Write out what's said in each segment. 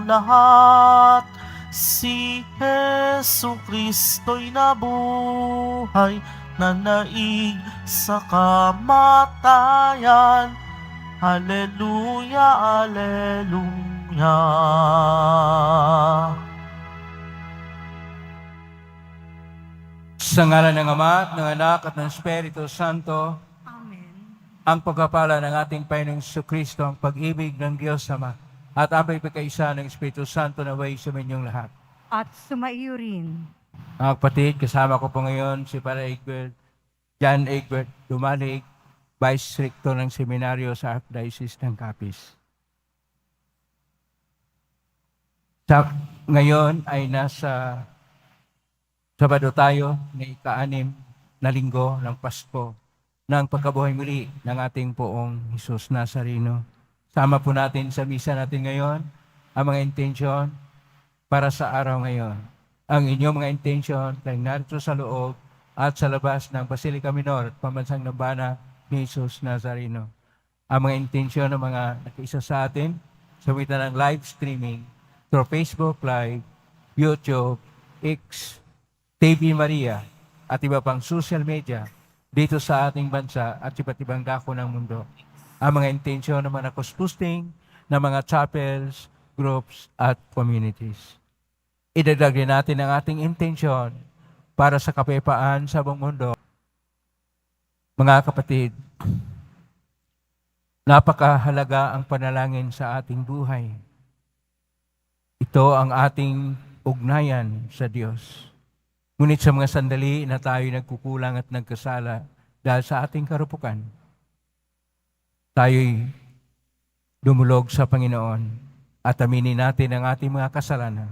lahat. Si Hesu Kristo'y nabuhay, nanaig sa kamatayan. Haleluya, Haleluya. Sa ngalan ng Ama, at ng Anak, at ng Espiritu Santo, Amen. ang pagpapala ng ating Panginoong Jesucristo, ang pag-ibig ng Diyos Ama, at ang pagkakaisa ng Espiritu Santo na way sa inyong lahat. At sumaiyo rin. Mga kapatid, kasama ko po ngayon si Para Egbert, John Egbert Dumalig, Vice Rector ng Seminaryo sa Archdiocese ng Capiz. Ngayon ay nasa Sabado tayo na ika-6 na linggo ng Pasko ng pagkabuhay muli ng ating poong Jesus Nazareno. Sama po natin sa misa natin ngayon ang mga intensyon para sa araw ngayon. Ang inyong mga intensyon ay narito sa loob at sa labas ng Basilica Minor at Pambansang Nambana ni Jesus Nazareno. Ang mga intensyon ng mga nakiisa sa atin sa witan ng live streaming through Facebook Live, YouTube, X, TV Maria, at iba pang social media dito sa ating bansa at iba't ibang dako ng mundo. Ang mga intensyon ng mga nakosposting ng mga chapels, groups, at communities. Idagdag din natin ang ating intensyon para sa kapayapaan sa buong mundo. Mga kapatid, napakahalaga ang panalangin sa ating buhay. Ito ang ating ugnayan sa Diyos. Ngunit sa mga sandali na tayo nagkukulang at nagkasala dahil sa ating karupukan, tayo'y dumulog sa Panginoon at aminin natin ang ating mga kasalanan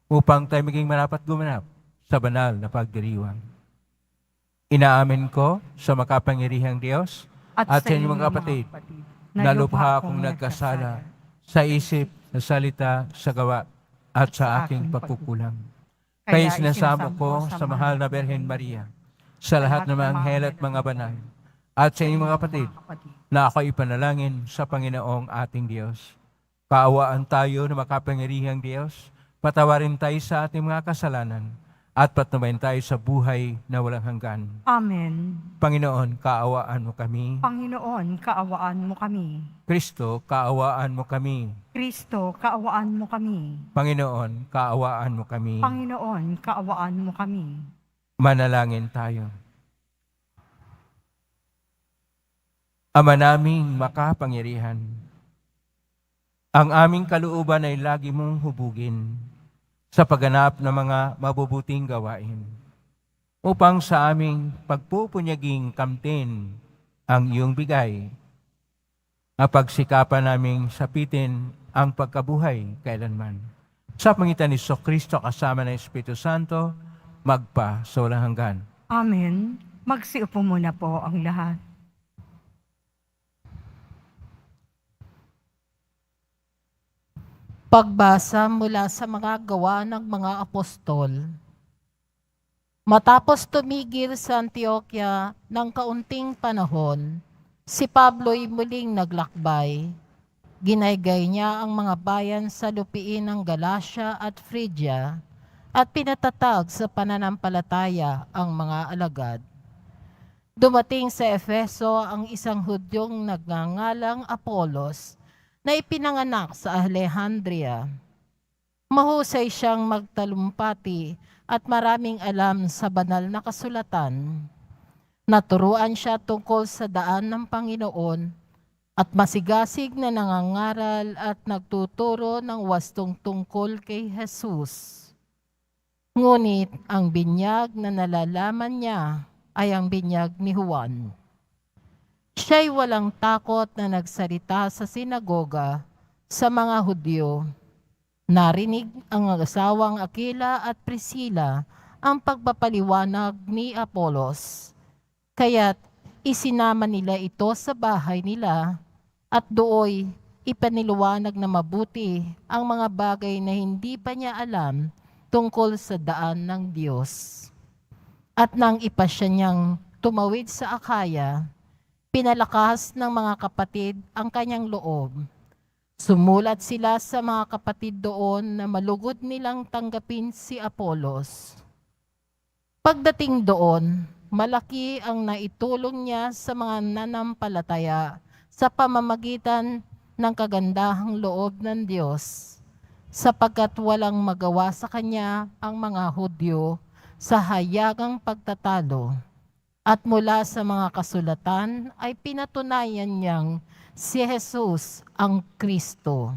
upang tayo maging marapat gumanap sa banal na pagdiriwang. Inaamin ko sa makapangyarihang Diyos at sa inyong mga kapatid na lubha akong nagkasala sa isip, sa salita, sa gawa at sa aking pagkukulang. Kaya sinasamo ko sa mahal na Birhen Maria, sa lahat ng mga anghel at mga banal, at sa inyong mga kapatid, na ako ipanalangin sa Panginoong ating Diyos. Kaawaan tayo na makapangyarihang Diyos, patawarin tayo sa ating mga kasalanan, at patnubayan tayo sa buhay na walang hanggan. Amen. Panginoon, kaawaan mo kami. Panginoon, kaawaan mo kami. Kristo, kaawaan mo kami. Kristo, kaawaan mo kami. Panginoon, kaawaan mo kami. Panginoon, kaawaan mo kami. Manalangin tayo. Ama naming makapangyarihan, ang aming kalooban ay lagi mong hubugin sa pagganap ng mga mabubuting gawain upang sa aming pagpupunyaging kamtin ang iyong bigay, mapagsikapan naming sapitin ang pagkabuhay kailanman. Sa pangitan ni Jesucristo kasama ng Espiritu Santo, magpa sa walang hanggan. Amen. Magsiupo muna po ang lahat. Pagbasa mula sa mga gawa ng mga apostol. Matapos tumigil sa Antioquia ng kaunting panahon, si Pablo'y muling naglakbay. Ginaygay niya ang mga bayan sa lupiin ng Galacia at Phrygia at pinatatag sa pananampalataya ang mga alagad. Dumating sa Efeso ang isang Hudyong nagngangalang Apolos na ipinanganak sa Alejandria. Mahusay siyang magtalumpati at maraming alam sa banal na kasulatan. Naturuan siya tungkol sa daan ng Panginoon at masigasig na nangangaral at nagtuturo ng wastong tungkol kay Jesus. Ngunit ang binyag na nalalaman niya ay ang binyag ni Juan. Siya'y walang takot na nagsalita sa sinagoga sa mga Hudyo. Narinig ang asawang Aquila at Priscilla ang pagpapaliwanag ni Apolos. Kaya't isinama nila ito sa bahay nila at dooy ipaniliwanag na mabuti ang mga bagay na hindi pa niya alam tungkol sa daan ng Diyos. At nang ipasya niyang tumawid sa Akaya, pinalakas ng mga kapatid ang kanyang loob Sumulat sila sa mga kapatid doon na malugod nilang tanggapin si Apolos. Pagdating doon, malaki ang naitulong niya sa mga nanampalataya sa pamamagitan ng kagandahang loob ng Diyos, sapagkat walang magawa sa kanya ang mga Hudyo sa hayagang pagtatalo. At mula sa mga kasulatan ay pinatunayan niyang si Jesus ang Kristo.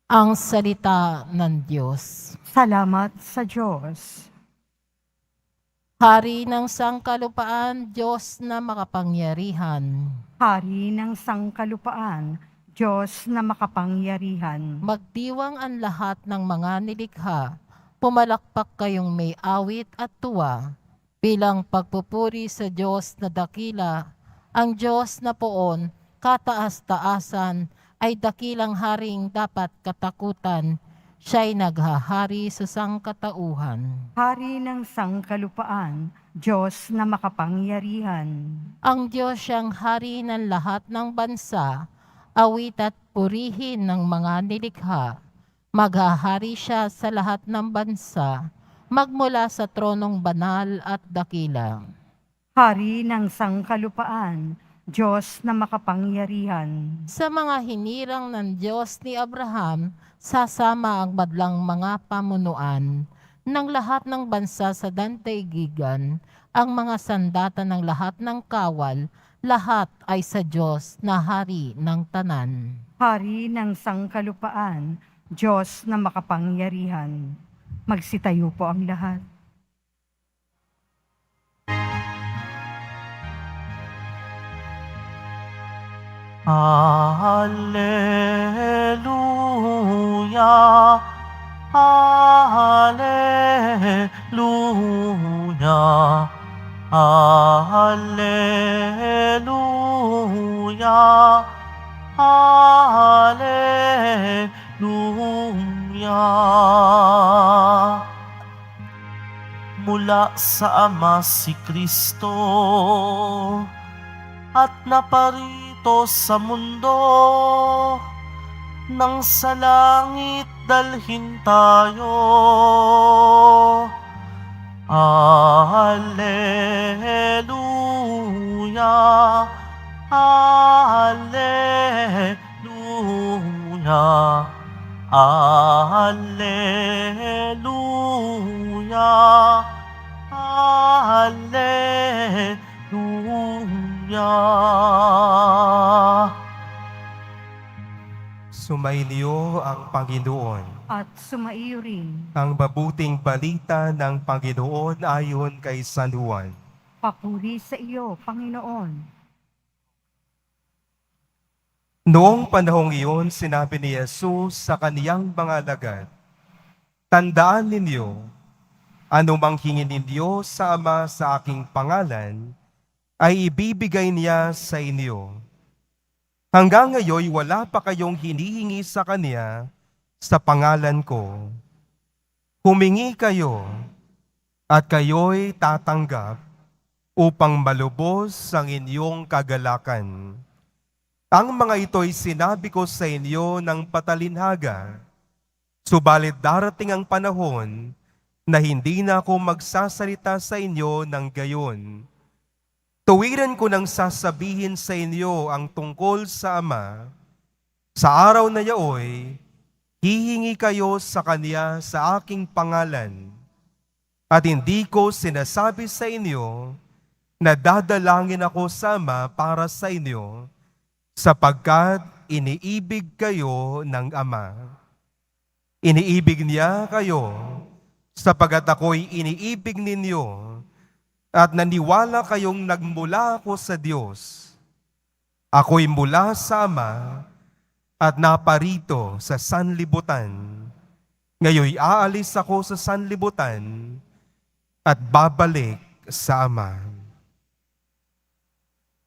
Ang salita ng Diyos. Salamat sa Diyos. Hari ng sangkalupaan, Diyos na makapangyarihan. Hari ng sangkalupaan, Diyos na makapangyarihan. Magdiwang ang lahat ng mga nilikha. Pumalakpak kayong may awit at tuwa. Bilang pagpupuri sa Diyos na dakila, ang Diyos na poon, kataas-taasan, ay dakilang haring dapat katakutan. Siya'y naghahari sa sangkatauhan. Hari ng sangkalupaan, Diyos na makapangyarihan. Ang Diyos siyang hari ng lahat ng bansa, awit at purihin ng mga nilikha. Maghahari siya sa lahat ng bansa, magmula sa tronong banal at dakila. Hari ng sangkalupaan, Diyos na makapangyarihan. Sa mga hinirang ng Diyos ni Abraham, sasama ang madlang mga pamunuan ng lahat ng bansa sa daigdigan, ang mga sandata ng lahat ng kawal, lahat ay sa Diyos na hari ng tanan. Hari ng sangkalupaan, Diyos na makapangyarihan. Magsitayo po ang lahat. Hallelujah, Hallelujah, Hallelujah, Hallelujah. Mula sa Ama si Kristo at naparito sa mundo, nang sa langit dalhin tayo. Hallelujah, Hallelujah, Hallelujah, Hallelujah. Sumainyo ang Panginoon. At sumaiyo rin, Ang mabuting balita ng Panginoon ayon kay San Juan. papuri sa iyo, Panginoon. Noong panahong iyon, sinabi ni Jesus sa kaniyang mga alagad, "Tandaan ninyo, anumang hingin ninyo sa Ama sa aking pangalan, ay ibibigay niya sa inyo. Hanggang ngayon, wala pa kayong hinihingi sa Kanya sa pangalan ko. Humingi kayo, at kayo'y tatanggap upang malubos ang inyong kagalakan. Ang mga ito'y sinabi ko sa inyo ng patalinhaga, subalit darating ang panahon na hindi na ako magsasalita sa inyo ng gayon. Tuwiran ko nang sasabihin sa inyo ang tungkol sa Ama. Sa araw na yaoy, hihingi kayo sa Kanya sa aking pangalan. At hindi ko sinasabi sa inyo na dadalangin ako sa Ama para sa inyo, sapagkat iniibig kayo ng Ama. Iniibig niya kayo, sapagkat ako'y iniibig ninyo, at naniwala kayong nagmula ako sa Diyos. Ako'y mula sa Ama, at naparito sa sanlibutan. Ngayoy aalis ako sa sanlibutan, at babalik sa Ama."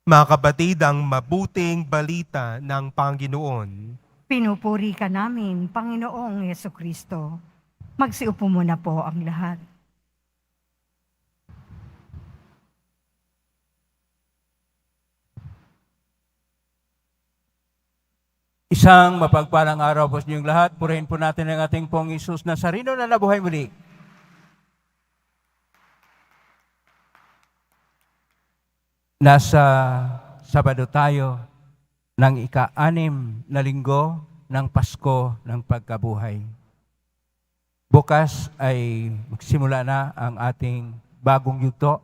Mga kapatid, ang mabuting balita ng Panginoon. Pinupuri ka namin, Panginoong Yesukristo. Magsiupo muna po ang lahat. Isang mapagpalang araw po sa inyong lahat. Purihin po natin ang ating pong Isus Nazareno na nabuhay muli. Nasa Sabado tayo ng ika-6 na linggo ng Pasko ng Pagkabuhay. Bukas ay magsimula na ang ating bagong yugto.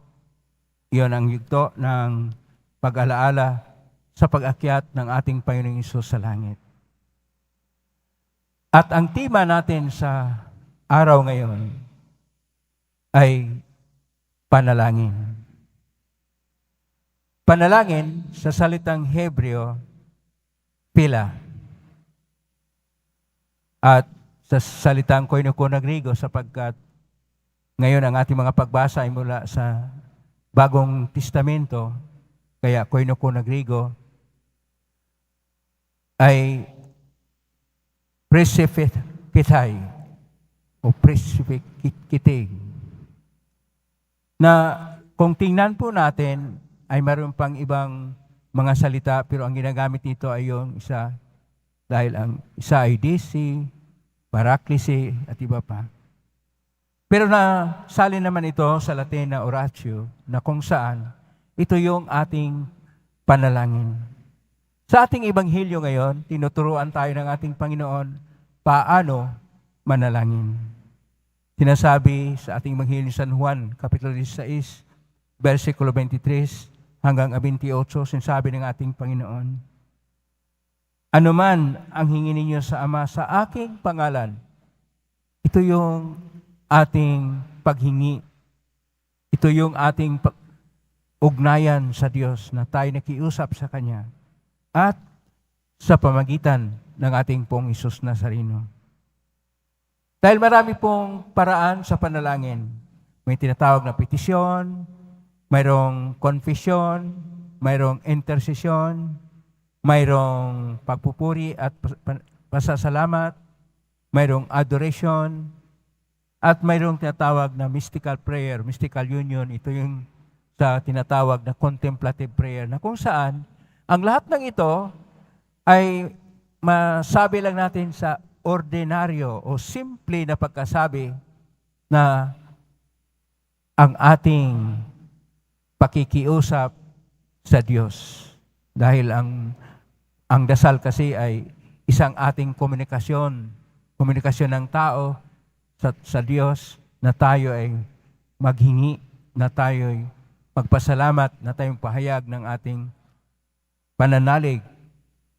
Iyon ang yugto ng pag-alaala sa pag-akyat ng ating Panginoong Hesus sa langit. At ang tema natin sa araw ngayon ay panalangin. Panalangin sa salitang Hebreo, pila. At sa salitang koinokona Griego, sapagkat ngayon ang ating mga pagbasa ay mula sa Bagong Testamento, kaya koinokona Griego, ay presipitay o presipikitig. Na kung tingnan po natin, ay mayroon pang ibang mga salita, pero ang ginagamit nito ay yung isa, dahil ang isa ay DC, Paraklisi, at iba pa. Pero nasali naman ito sa Latin na oratio, na kung saan ito yung ating panalangin. Sa ating Ebanghelyo ngayon, tinuturuan tayo ng ating Panginoon paano manalangin. Sinasabi sa ating Ebanghelyo ni San Juan, Kapitulo 16, versikulo 23 hanggang 28, sinasabi ng ating Panginoon, "Ano man ang hingin ninyo sa Ama sa aking pangalan," ito yung ating paghingi. Ito yung ating ugnayan sa Diyos na tayo nakiusap sa Kanya at sa pamagitan ng ating pong Hesus Nazareno. Dahil marami pong paraan sa panalangin. May tinatawag na petisyon, mayroong confession, mayroong intercession, mayroong pagpupuri at pasasalamat, mayroong adoration, at mayroong tinatawag na mystical prayer, mystical union. Ito yung sa tinatawag na contemplative prayer, na kung saan ang lahat ng ito ay masabi lang natin sa ordinaryo o simple na pagkasabi na ang ating pakikiusap sa Diyos. Dahil ang dasal kasi ay isang ating komunikasyon ng tao sa Diyos, na tayo ay maghingi, na tayo ay magpasalamat, na tayong pahayag ng ating pananalig,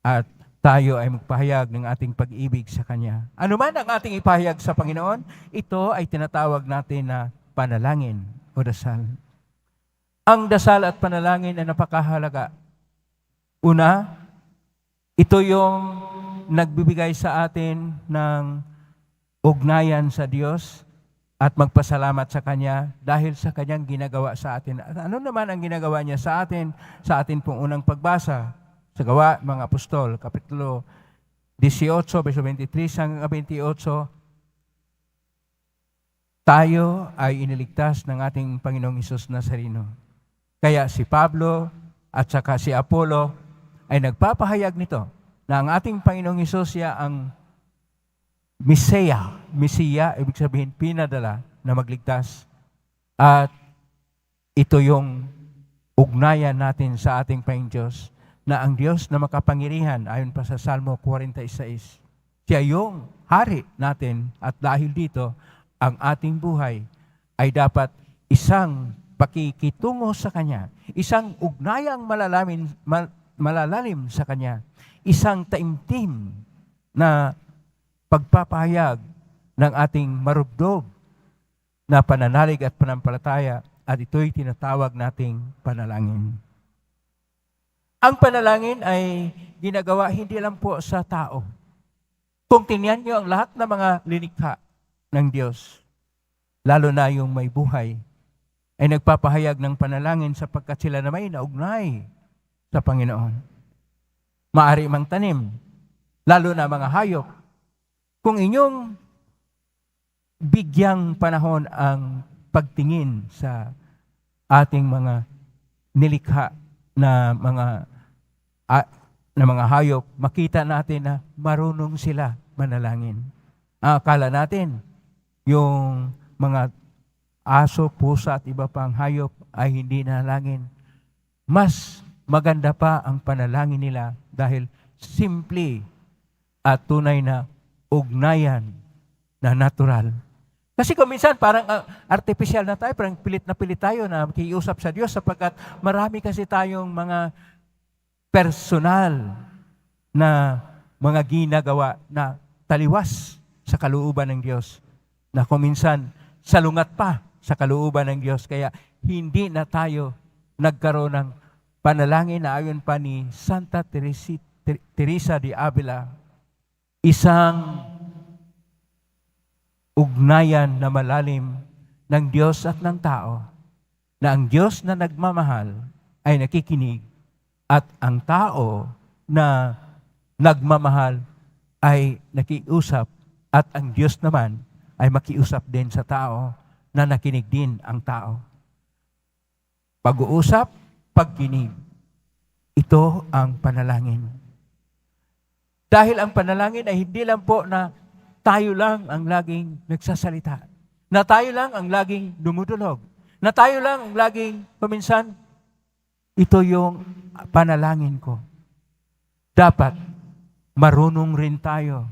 at tayo ay magpahayag ng ating pag-ibig sa Kanya. Ano man ang ating ipahayag sa Panginoon, ito ay tinatawag natin na panalangin o dasal. Ang dasal at panalangin ay napakahalaga. Una, ito yung nagbibigay sa atin ng ugnayan sa Diyos at magpasalamat sa Kanya dahil sa Kanyang ginagawa sa atin. At ano naman ang ginagawa niya sa atin pong unang pagbasa sa Gawa mga Apostol, Kapitulo 18, verso 23 hanggang 28, tayo ay iniligtas ng ating Panginoong Hesus Nazareno. Kaya si Pablo at saka si Apollo ay nagpapahayag nito na ang ating Panginoong Hesus siya ang Mesiya, ibig sabihin pinadala na magligtas. At ito yung ugnayan natin sa ating Panginoong Diyos, na ang Diyos na makapangyarihan, ayon pa sa Salmo 46, siya yung hari natin, at dahil dito, ang ating buhay ay dapat isang pakikitungo sa Kanya, isang ugnayang malalalim sa Kanya, isang taimtim na pagpapahayag ng ating marubdob na pananalig at panampalataya, at ito'y tinatawag nating panalangin. Ang panalangin ay ginagawa hindi lang po sa tao. Kung tingnan niyo ang lahat ng mga linikha ng Diyos, lalo na yung may buhay, ay nagpapahayag ng panalangin sapagkat sila na may naugnay sa Panginoon. Maari mang tanim, lalo na mga hayop. Kung inyong bigyang panahon ang pagtingin sa ating mga nilikha na mga na mga hayop, makita natin na marunong sila manalangin. Akala natin, yung mga aso, pusa at iba pang hayop ay hindi nanalangin. Mas maganda pa ang panalangin nila dahil simple at tunay na ugnayan na natural. Kasi kung minsan parang artificial na tayo, parang pilit tayo na makiusap sa Diyos sapagkat marami kasi tayong mga personal na mga ginagawa na taliwas sa kalooban ng Diyos. Na kung minsan salungat pa sa kalooban ng Diyos. Kaya hindi na tayo nagkaroon ng panalangin na ayon pa ni Santa Teresa de Avila. Isang ugnayan na malalim ng Diyos at ng tao, na ang Diyos na nagmamahal ay nakikinig at ang tao na nagmamahal ay nakiusap at ang Diyos naman ay makiusap din sa tao na nakinig din ang tao. Pag-uusap, pagkinig. Ito ang panalangin. Dahil ang panalangin ay hindi lang po na tayo lang ang laging nagsasalita. Na tayo lang ang laging dumudulog. Na tayo lang ang laging paminsan, ito yung panalangin ko. Dapat marunong rin tayo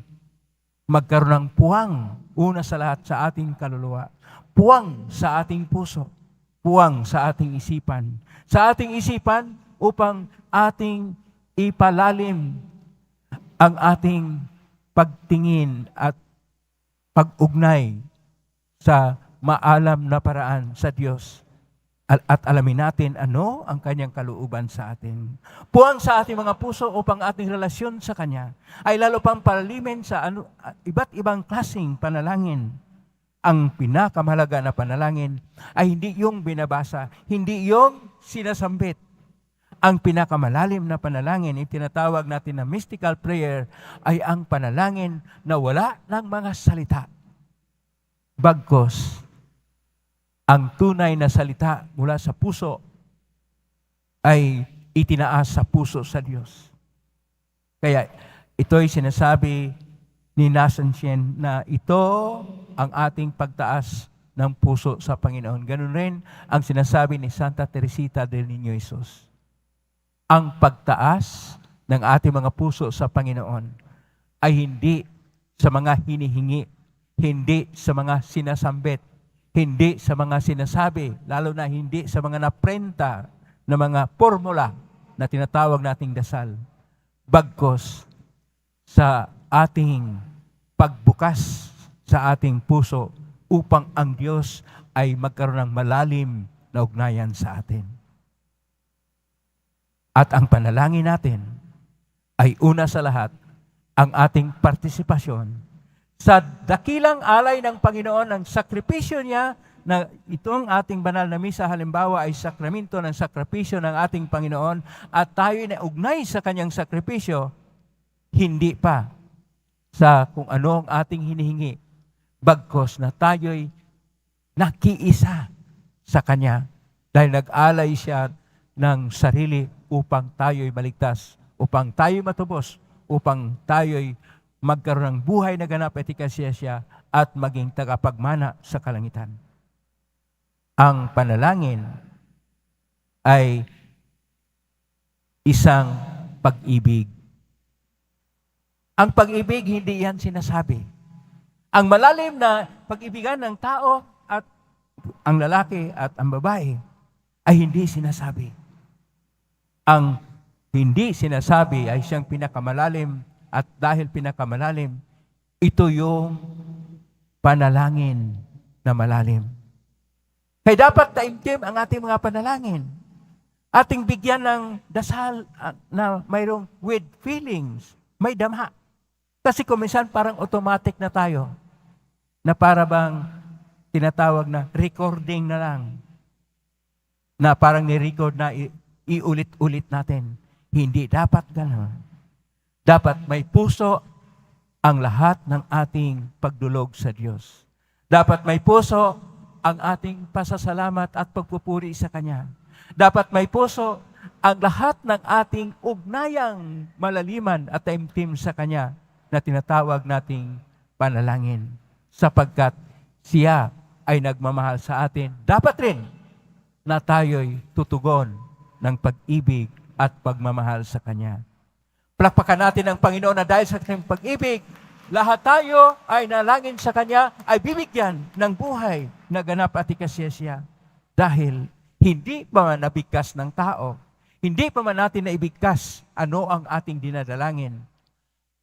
magkaroon ng puwang, una sa lahat sa ating kaluluwa. Puwang sa ating puso. Puwang sa ating isipan. Sa ating isipan upang ating ipalalim ang ating pagtingin at pag-ugnay sa maalam na paraan sa Diyos at alamin natin ano ang kanyang kalooban sa atin. Puwang sa ating mga puso upang ating relasyon sa Kanya ay lalo pang palalimin sa iba't ibang klaseng panalangin. Ang pinakamahalaga na panalangin ay hindi yung binabasa, hindi yung sinasambit. Ang pinakamalalim na panalangin, itinatawag natin na mystical prayer, ay ang panalangin na wala ng mga salita. Bagkos, ang tunay na salita mula sa puso ay itinaas sa puso sa Diyos. Kaya ito'y sinasabi ni Nasancien na ito ang ating pagtaas ng puso sa Panginoon. Ganun rin ang sinasabi ni Santa Teresita del Niño Jesus. Ang pagtaas ng ating mga puso sa Panginoon ay hindi sa mga hinihingi, hindi sa mga sinasambit, hindi sa mga sinasabi, lalo na hindi sa mga naprenta na mga formula na tinatawag nating dasal. Bagkos sa ating pagbukas sa ating puso upang ang Diyos ay magkaroon ng malalim na ugnayan sa atin. At ang panalangin natin ay una sa lahat ang ating partisipasyon sa dakilang alay ng Panginoon, ng sakripisyo niya, na itong ating banal na misa halimbawa ay sakramento ng sakripisyo ng ating Panginoon at tayo na ugnay sa kanyang sakripisyo, hindi pa sa kung ano ang ating hinihingi, bagkos na tayo'y nakiisa sa Kanya dahil nag-alay siya ng sarili upang tayo'y maligtas, upang tayo'y matubos, upang tayo'y magkaroon ng buhay na ganap at ikasiyasya at maging tagapagmana sa kalangitan. Ang panalangin ay isang pag-ibig. Ang pag-ibig, hindi yan sinasabi. Ang malalim na pag-ibigan ng tao at ang lalaki at ang babae ay hindi sinasabi. Ang hindi sinasabi ay siyang pinakamalalim at dahil pinakamalalim, ito yung panalangin na malalim. Kaya dapat taimtim ang ating mga panalangin. Ating bigyan ng dasal na mayroong with feelings, may damha. Kasi kung minsan parang automatic na tayo, na para bang tinatawag na recording na lang, na parang ni-record na iulit-ulit natin. Hindi dapat gano'n. Dapat may puso ang lahat ng ating pagdulog sa Diyos. Dapat may puso ang ating pasasalamat at pagpupuri sa Kanya. Dapat may puso ang lahat ng ating ugnayang malaliman at taimtim sa Kanya na tinatawag nating panalangin. Sapagkat siya ay nagmamahal sa atin, dapat rin na tayo'y tutugon ng pag-ibig at pagmamahal sa Kanya. Palakpakan natin ang Panginoon na dahil sa Kanyang pag-ibig, lahat tayo ay nalangin sa Kanya ay bibigyan ng buhay na ganap at ikasiyasya. Dahil hindi pa man nabigkas ng tao, hindi pa man natin naibigkas ano ang ating dinadalangin.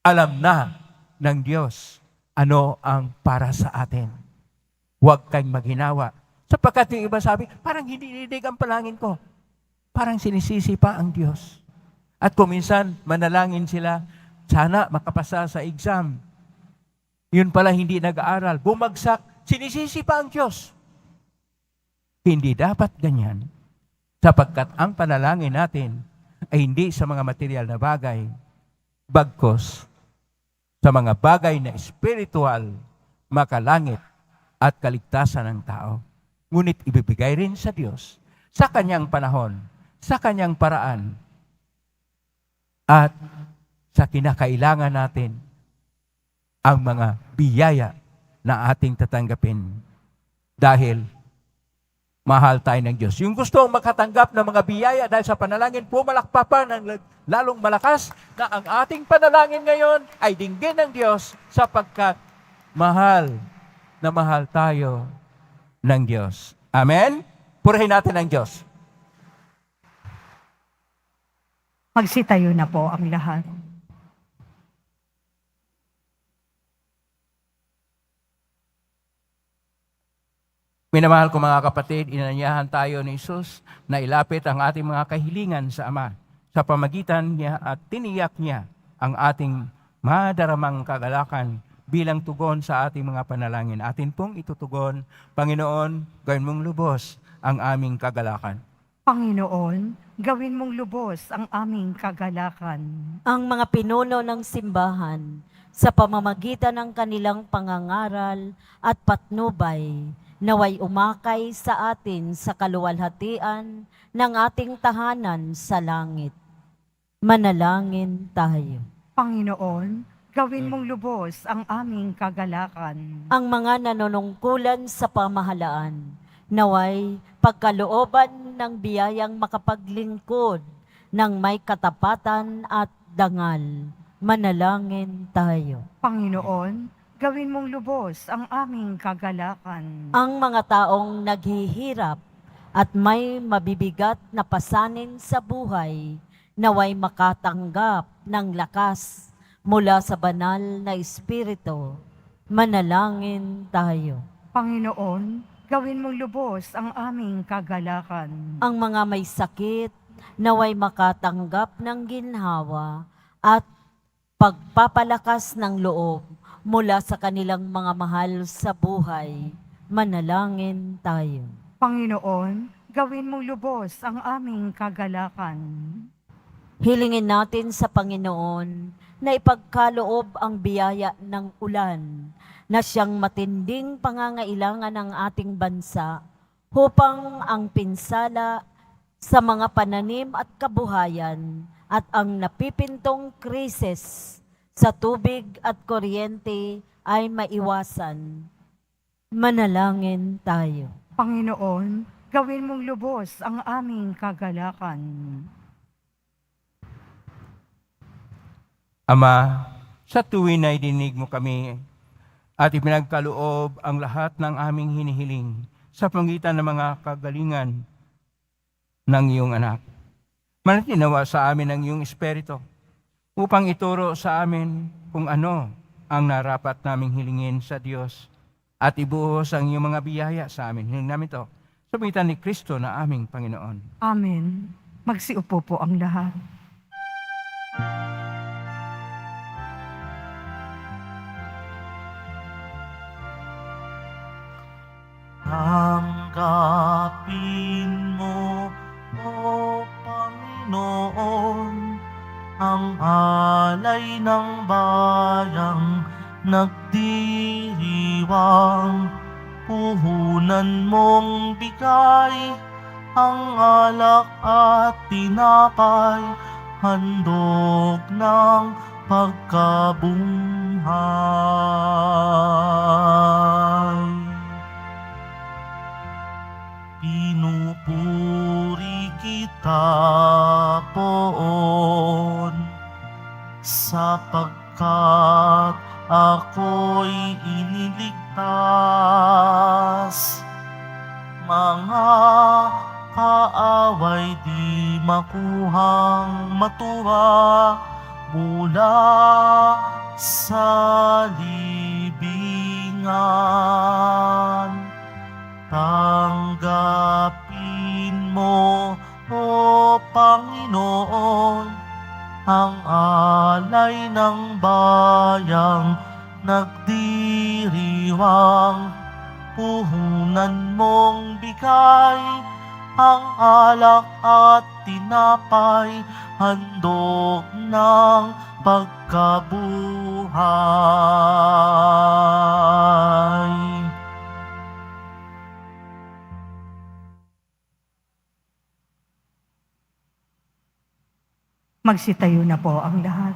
Alam na ng Diyos ano ang para sa atin. Huwag kang maghinawa. Sapagkat yung iba sabi, parang hindi dinig ang palangin ko. Parang sinisisi pa ang Diyos. At kung minsan manalangin sila, sana makapasa sa exam. Yun pala hindi nag-aaral, bumagsak, sinisisi pa ang Diyos. Hindi dapat ganyan. Sapagkat ang panalangin natin ay hindi sa mga material na bagay, bagkos sa mga bagay na espiritual, makalangit at kaligtasan ng tao. Ngunit ibibigay rin sa Diyos sa Kanyang panahon, sa Kanyang paraan, at sa kinakailangan natin ang mga biyaya na ating tatanggapin. Dahil mahal tayo ng Diyos. Yung gustong makatanggap ng mga biyaya dahil sa panalangin, pumalakpa pa ng lalong malakas na ang ating panalangin ngayon ay dinggin ng Diyos sapagkat mahal na mahal tayo ng Diyos. Amen? Purihin natin ang Diyos. Magsitayo na po ang lahat. Minamahal ko mga kapatid, inanyahan tayo ni Jesus na ilapit ang ating mga kahilingan sa Ama sa pamagitan niya at tiniyak niya ang ating madaramang kagalakan bilang tugon sa ating mga panalangin. Atin pong itutugon, Panginoon, gawin mong lubos ang aming kagalakan. Panginoon, gawin mong lubos ang aming kagalakan. Ang mga pinuno ng simbahan sa pamamagitan ng kanilang pangangaral at patnubay, naway umakay sa atin sa kaluwalhatian ng ating tahanan sa langit. Manalangin tayo. Panginoon, gawin mong lubos ang aming kagalakan. Ang mga nanunungkulan sa pamahalaan, naway pagkalooban ng biyayang makapaglingkod ng may katapatan at dangal. Manalangin tayo. Panginoon, gawin mong lubos ang aming kagalakan. Ang mga taong naghihirap at may mabibigat na pasanin sa buhay, naway makatanggap ng lakas mula sa banal na Espiritu. Manalangin tayo. Panginoon, gawin mong lubos ang aming kagalakan. Ang mga may sakit, naway makatanggap ng ginhawa at pagpapalakas ng loob mula sa kanilang mga mahal sa buhay. Manalangin tayo. Panginoon, gawin mong lubos ang aming kagalakan. Hilingin natin sa Panginoon na ipagkaloob ang biyaya ng ulan na siyang matinding pangangailangan ng ating bansa upang ang pinsala sa mga pananim at kabuhayan at ang napipintong krisis sa tubig at kuryente ay maiwasan. Manalangin tayo. Panginoon, gawin mong lubos ang aming kagalakan. Ama, sa tuwin ay dinig mo kami at ipinagkaloob ang lahat ng aming hinihiling sa pangitan ng mga kagalingan ng iyong anak. Manatinawa sa amin ang iyong Espiritu upang ituro sa amin kung ano ang narapat naming hilingin sa Diyos at ibuhos ang iyong mga biyaya sa amin. Hiling namin ito sa pangitan ni Kristo na aming Panginoon. Amen. Magsiupo po ang lahat. Tanggapin mo, O Panginoon, ang alay ng bayang nagdiriwang. Puhunan mong bigay ang alak at tinapay, handog ng pagkabuhay. Pinupuri kita, Poon, sapagkat ako'y iniligtas. Mga kaaway di makuhang matuwa mula sa libingan. Tanggapin mo, O Panginoon, ang alay ng bayang nagdiriwang. Puhunan mong bigay ang alak at tinapay, handog ng pagkabuhay. Magsitayo na po ang lahat.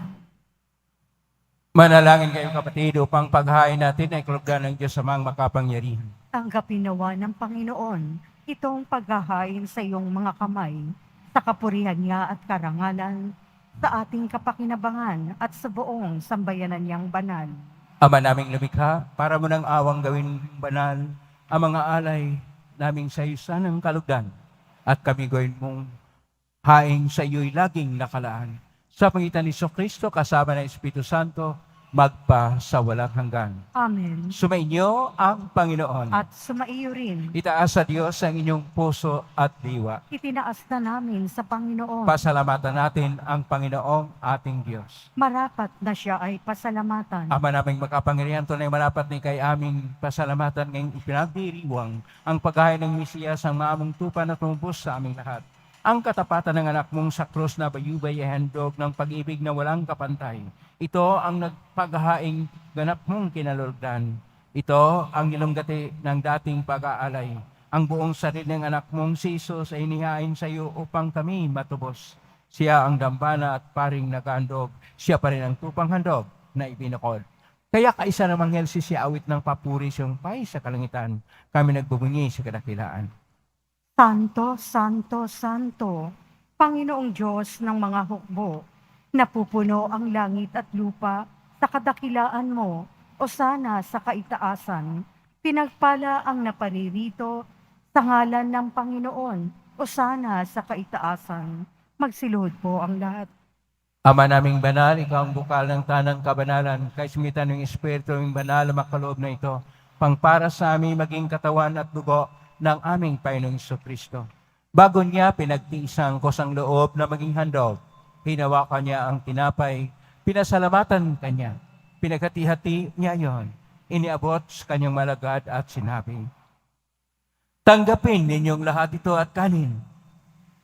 Manalangin kayo kapatid upang paghain natin ay kalugdan ng Diyos amang makapangyarihan. Tanggapin nawa ng Panginoon itong paghahain sa iyong mga kamay, sa kapurihan niya at karangalan, sa ating kapakinabangan at sa buong sambayanan niyang banal. Ama naming lumikha, para mo ng awang gawin banal ang mga alay naming sa iyo sanang kalugdan at kami gawin mong haing sa iyo'y laging nakalaan. Sa pangitan ni Kristo kasama ng Espiritu Santo, magpa sa walang hanggan. Amen. Sumainyo ang Panginoon. At sumaiyo rin, Itaas sa Diyos ang inyong puso at diwa. itinaas na namin sa Panginoon. Pasalamatan natin ang Panginoong ating Diyos. Marapat na siya ay pasalamatan. Ama naming makapangyarihan, tunay marapat ni kay aming pasalamatan ngayong ipinagdiriwang ang paghain ng Mesiyas ang maamong tupa na tumubos sa aming lahat. Ang katapatan ng anak mong sa krus na bayubay ay handog ng pag-ibig na walang kapantay. Ito ang nagpaghahaing ganap mong kinalulugdan. Ito ang nilunggati ng dating pag-aalay. Ang buong sarili ng anak mong si Jesus ay inihain sa iyo upang kami matubos. Siya ang dambana at paring nakahandog. Siya pa rin ang tupang handog na ibinukod. Kaya kaisa namang si siya awit ng papuri siyang pay sa kalangitan. Kami nagbubunyi sa kadakilaan. Santo, Santo, Santo, Panginoong Diyos ng mga hukbo, napupuno ang langit at lupa sa kadakilaan mo, o sana sa kaitaasan. Pinagpala ang naparirito sa ngalan ng Panginoon, o sana sa kaitaasan. Magsiluhod po ang lahat. Ama naming banal, ikaw ang bukal ng tanang kabanalan, kay sumitan ng Espiritu ng banal na makaloob na ito, pangpara sa amin maging katawan at dugo ng aming Panginoong Kristo. Bago niya pinagtiisang kusang loob na maging handog, hinawakan niya ang tinapay, pinasalamatan kanya, pinaghati-hati niya yon, iniabot sa kanyang malagad at sinabi, tanggapin ninyong lahat ito at kanin.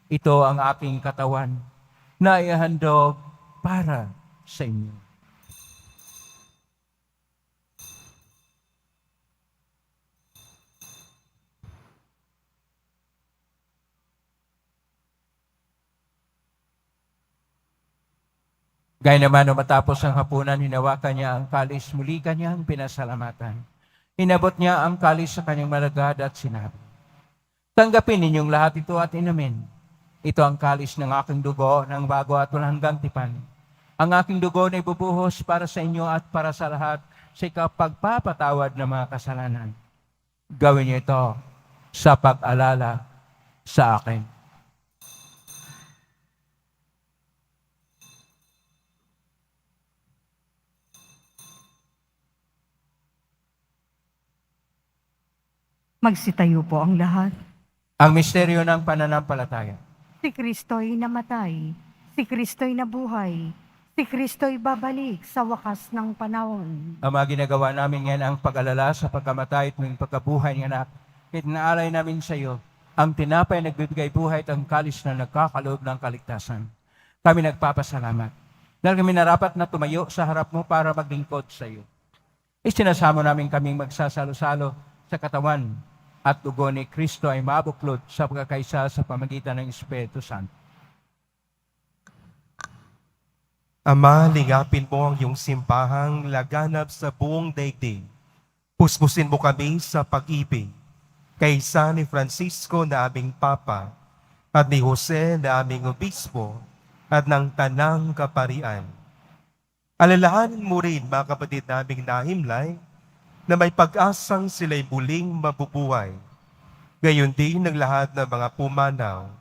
Ito ang aking katawan na ihandog para sa inyo. Gaya naman, matapos ang hapunan, hinawakan niya ang kalis, muli kanyang pinasalamatan. Inabot niya ang kalis sa kanyang malagad at sinabi, tanggapin ninyong lahat ito at inumin. Ito ang kalis ng aking dugo ng bago at walang hanggang tipan. Ang aking dugo na ibubuhos para sa inyo at para sa lahat sa ikapagpapatawad ng mga kasalanan. Gawin niyo ito sa pag-alala sa akin. Magsitayo po ang lahat. Ang misteryo ng pananampalataya. Si Kristo'y namatay, si Kristo'y nabuhay, si Kristo'y babalik sa wakas ng panahon. Ama, ginagawa namin yan ang pag-alala sa pagkamatay at ng pagkabuhay ng anak. Itinaalay namin sa iyo ang tinapay na nagbibigay buhay at ang kalis na nagkakaloob ng kaligtasan. Kami nagpapasalamat dahil kami narapat na tumayo sa harap mo para maglingkod sa iyo. Isinasamo namin kaming magsasalo-salo sa katawan at dugo ni Kristo ay mabuklod sa pagkakaisa sa pamagitan ng Espiritu Santo. Ama, lingapin mo ang iyong simpahang laganap sa buong daigdig. Puspusin mo kami sa pag-ibig, kaysa ni Francisco na aming Papa, at ni Jose na aming Obispo, at ng Tanang Kaparian. Alalahanin mo rin mga kapatid naming nahimlay, na may pag-asang sila'y muling mabubuhay. Gayon din ng lahat ng mga pumanaw.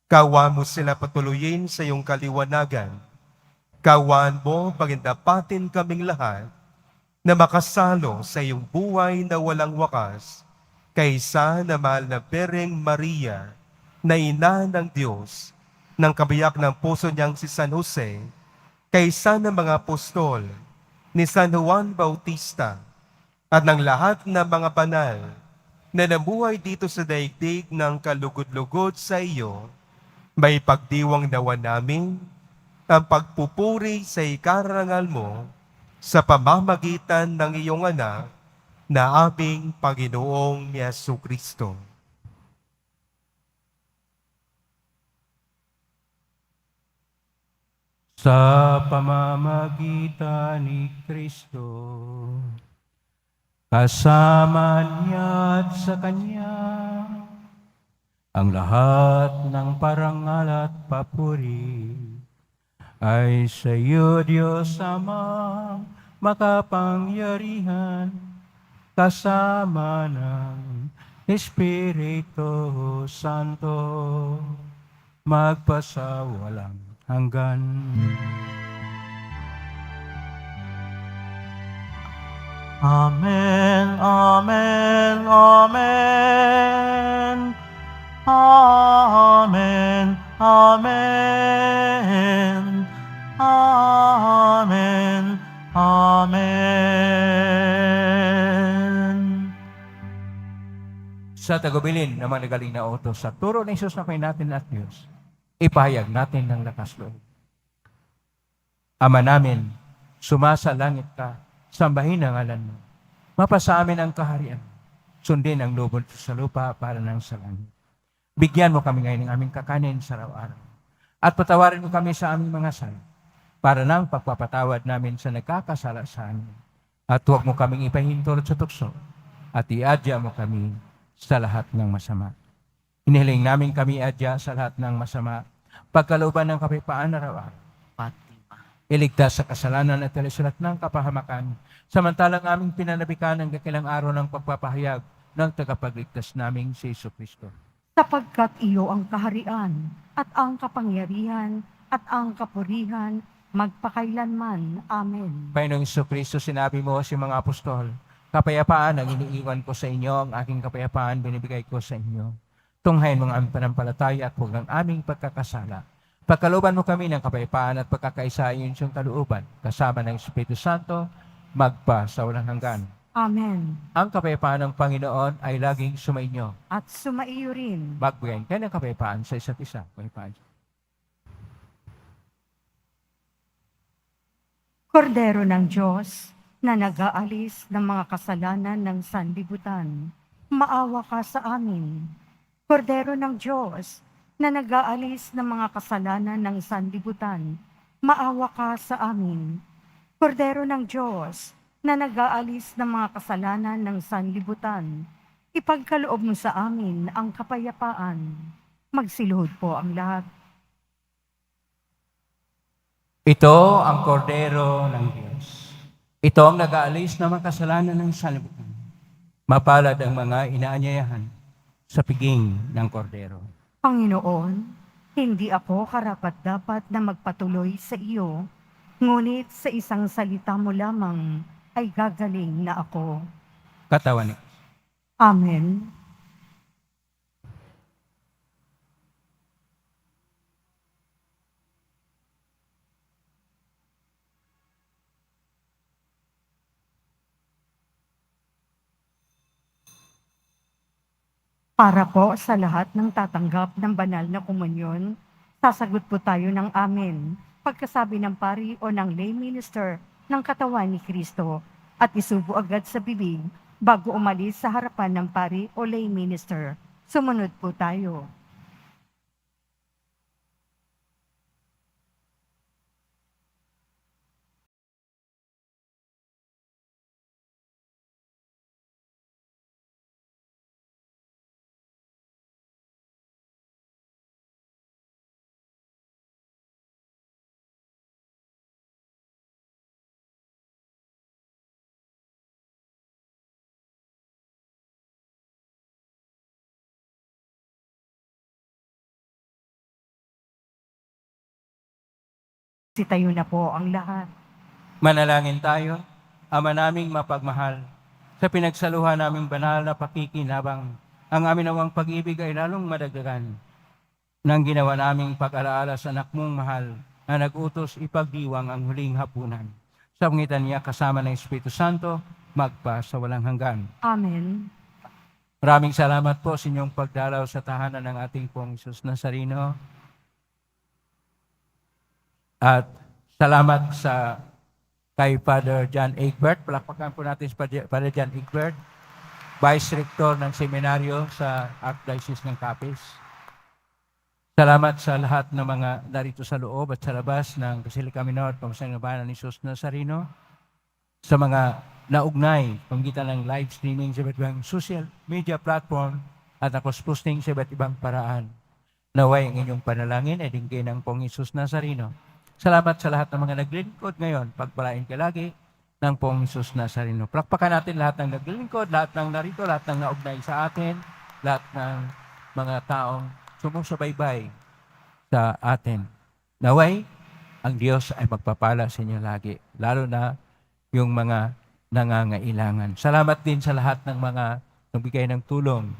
Kawa mo sila patuloyin sa iyong kaliwanagan. Kawaan mo pagindapatin kaming lahat na makasalo sa iyong buhay na walang wakas, kaysa na mahal na Bereng Maria, na ina ng Diyos, ng kabiyak ng puso niyang si San Jose, kaysa ng mga apostol, ni San Juan Bautista, at ng lahat ng mga banal na namuhay dito sa daigdig ng kalugod-lugod sa iyo, may pagdiwang nawa namin ang pagpupuri sa ikarangal mo sa pamamagitan ng iyong anak na aming Panginoong Yesukristo. Sa pamamagitan ni Kristo, kasama niya at sa Kanya, ang lahat ng parangal at papuri ay sa iyo, Diyos Amang makapangyarihan, kasama ng Espiritu Santo, magpasawalang hanggan. Amen, amen, amen. Amen, amen. Amen, amen. Sa tagubilin na managaling na utos sa turo ng Isus na kayo natin at Diyos, ipahayag natin ng lakas loob. Ama namin, sumasa langit ka, sambahin ang ngalan mo. Mapasa amin ang kaharian. Sundin ang lubod sa lupa para ng sa langit. Bigyan mo kami ngayon ng aming kakanin sa araw-araw. At patawarin mo kami sa aming mga sala, para ng pagpapatawad namin sa nagkakasala sa amin. At huwag mo kaming ipahintulot sa tukso, at iadya mo kami sa lahat ng masama. Inihiling namin kami iadya sa lahat ng masama, pagkalooban ng kapayapaan araw-araw. Iligtas sa kasalanan at talisulat ng kapahamakan, samantalang aming pinanabikan ang dakilang araw ng pagpapahayag ng tagapagligtas naming si Jesucristo. Sapagkat iyo ang kaharian, at ang kapangyarihan, at ang kapurihan, magpakailanman. Amen. Panginoong Jesucristo, sinabi mo sa mga apostol, kapayapaan ang iniiwan ko sa inyo, ang aking kapayapaan binibigay ko sa inyo. Tunghayin mo ang aming panampalataya at huwag ang aming pagkakasala. Pagkalooban mo kami ng kapayapaan at pagkakaisa ayon sa kalooban, kasama ng Espiritu Santo, magpa sa walang hanggan. Amen. Ang kapayapaan ng Panginoon ay laging sumainyo. At sumaiyo rin. Magbigay kayo ng kapayapaan sa isa't isa. Kapayapaan. Kordero ng Diyos, na nag-aalis ng mga kasalanan ng sanlibutan, maawa ka sa amin. Kordero ng Diyos, na nag-aalis ng mga kasalanan ng sanlibutan, maawa ka sa amin. Kordero ng Diyos, na nag-aalis ng mga kasalanan ng sanlibutan, ipagkaloob mo sa amin ang kapayapaan. Magsiluhod po ang lahat. Ito ang kordero ng Diyos. Ito ang nag-aalis ng mga kasalanan ng sanlibutan. Mapalad ang mga inaanyayahan sa piging ng kordero. Panginoon, hindi ako karapat-dapat na magpatuloy sa iyo, ngunit sa isang salita mo lamang ay gagaling na ako. Katawan ni Amen. Para po sa lahat ng tatanggap ng banal na komunyon, sasagot po tayo ng amen. Pagkasabi ng pari o ng lay minister ng katawan ni Kristo at isubo agad sa bibig bago umalis sa harapan ng pari o lay minister. Sumunod po tayo. Sitayo na po ang lahat. Manalangin tayo, Ama naming mapagmahal, sa pinagsaluhan naming banal na pakikinabang, ang amin nawang pag-ibig ay lalong madagdagan nang ginawa naming pag-alaala sa anak mong mahal na nag-utos ipagdiwang ang huling hapunan. Sa pangitan niya kasama ng Espiritu Santo, magpa sa walang hanggan. Amen. Maraming salamat po sa inyong pagdalaw sa tahanan ng ating pong Isus Nazareno. At salamat sa kay Father John Egbert. Palakpakan po natin si Father John Egbert, Vice Rector ng Seminaryo sa Archdiocese ng Capiz. Salamat sa lahat ng mga narito sa loob at sa labas ng Basilica Minor at Pamasangabahan ng Isus Nazareno, sa mga naugnay pamagitan ng live streaming sa iba't ibang social media platform at nakos-posting sa iba't ibang paraan. Naway ang inyong panalangin ay dinggin ng Pong Isus Nazareno. Salamat sa lahat ng mga naglilingkod ngayon. Pagpalain ka lagi ng Pong Isus Nazareno. Palakpakan natin lahat ng naglilingkod, lahat ng narito, lahat ng naugnay sa atin, lahat ng mga taong sumusubaybay sa atin. Naway, ang Diyos ay magpapala sa inyo lagi, lalo na yung mga nangangailangan. Salamat din sa lahat ng mga nagbigay ng tulong.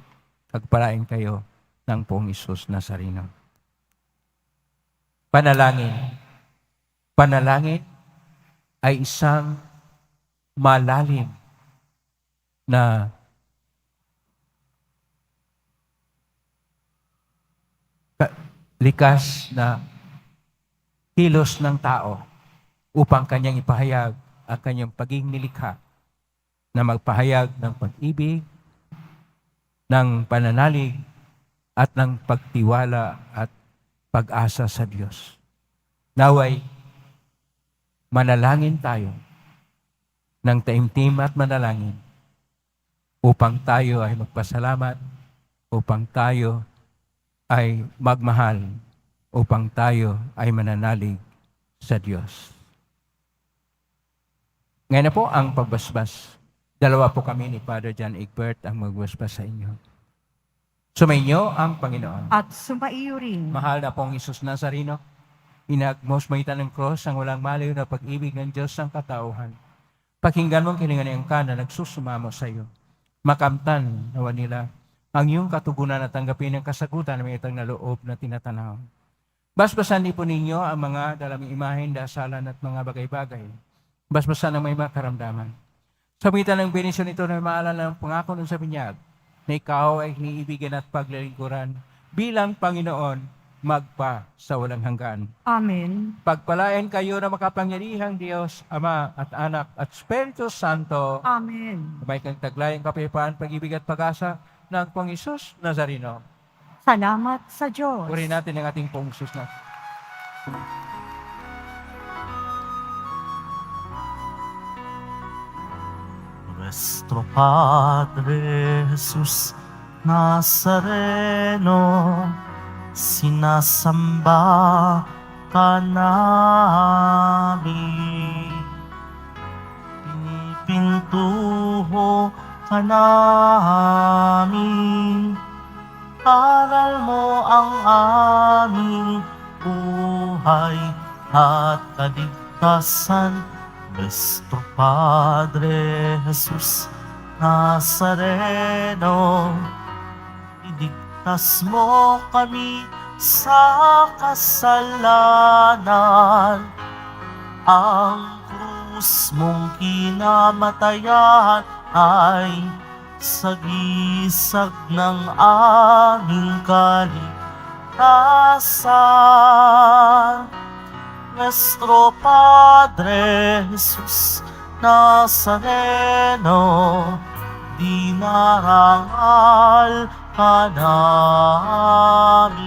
Pagpalain kayo ng Pong Isus Nazareno. Panalangin. Panalangin ay isang malalim na likas na kilos ng tao upang kanyang ipahayag ang kanyang pagiging nilikha na magpahayag ng pag-ibig, ng pananalig, at ng pagtiwala at pag-asa sa Diyos. Naway, manalangin tayo ng taimtim at manalangin upang tayo ay magpasalamat, upang tayo ay magmahal, upang tayo ay mananalig sa Diyos. Ngayon na po ang pagbasbas. Dalawa po kami ni Father John Egbert ang magbasbas sa inyo. Sumainyo ang Panginoon. At sumaiyo rin. Mahal na pong Isus Nazareno, inagmos maitan ng cross ang walang maliw na pag-ibig ng Diyos ang katauhan. Pakinggan mong kilinganayang ka na nagsusumamo sa iyo. Makamtan nawa nila ang iyong katugunan at tanggapin ang kasagutan ng itang na loob na tinatanaw. Basbasan din po ninyo ang mga dalaming imahen, dasalan at mga bagay-bagay. Basbasan ang may makaramdaman. Sa mitan ng benisyon ito na maalala ng pangako nun sa binyag, na ikaw ay hiniibigin at paglalingkuran bilang Panginoon magpa sa walang hanggan. Amen. Pagpalain kayo na makapangyarihang Diyos, Ama at Anak at Espiritu Santo. Amen. May kang taglayang kapayapaan, pag-ibig at pag-asa ng Pong Isus Nazareno. Salamat sa Diyos. Purihin natin ang ating Pong Isus na. Nuestro Padre Jesus Nazareno, sinasamba ka namin. Pinipintuho ka namin. Aral mo ang aming buhay at kaligtasan. Nuestro Padre Jesus Nazareno, iligtas mo kami sa kasalanan. Ang krus mong kinamatayan ay sagisag ng aming kaligtasan. Nuestro Padre Jesus Nazareno, dinarangal ka namin.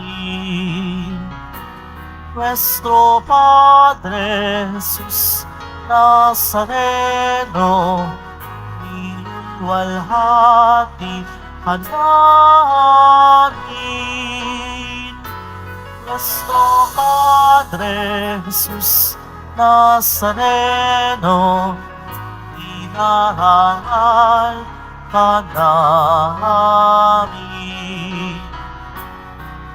Nuestro Padre Jesus Nazareno, niluwalhati ka namin. Nuestro Padre Jesus Nazareno, dinarangal ka namin.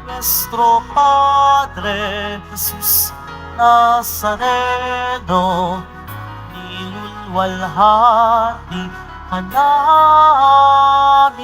Nuestro Padre Jesus Nazareno, nilulwalhati ka namin.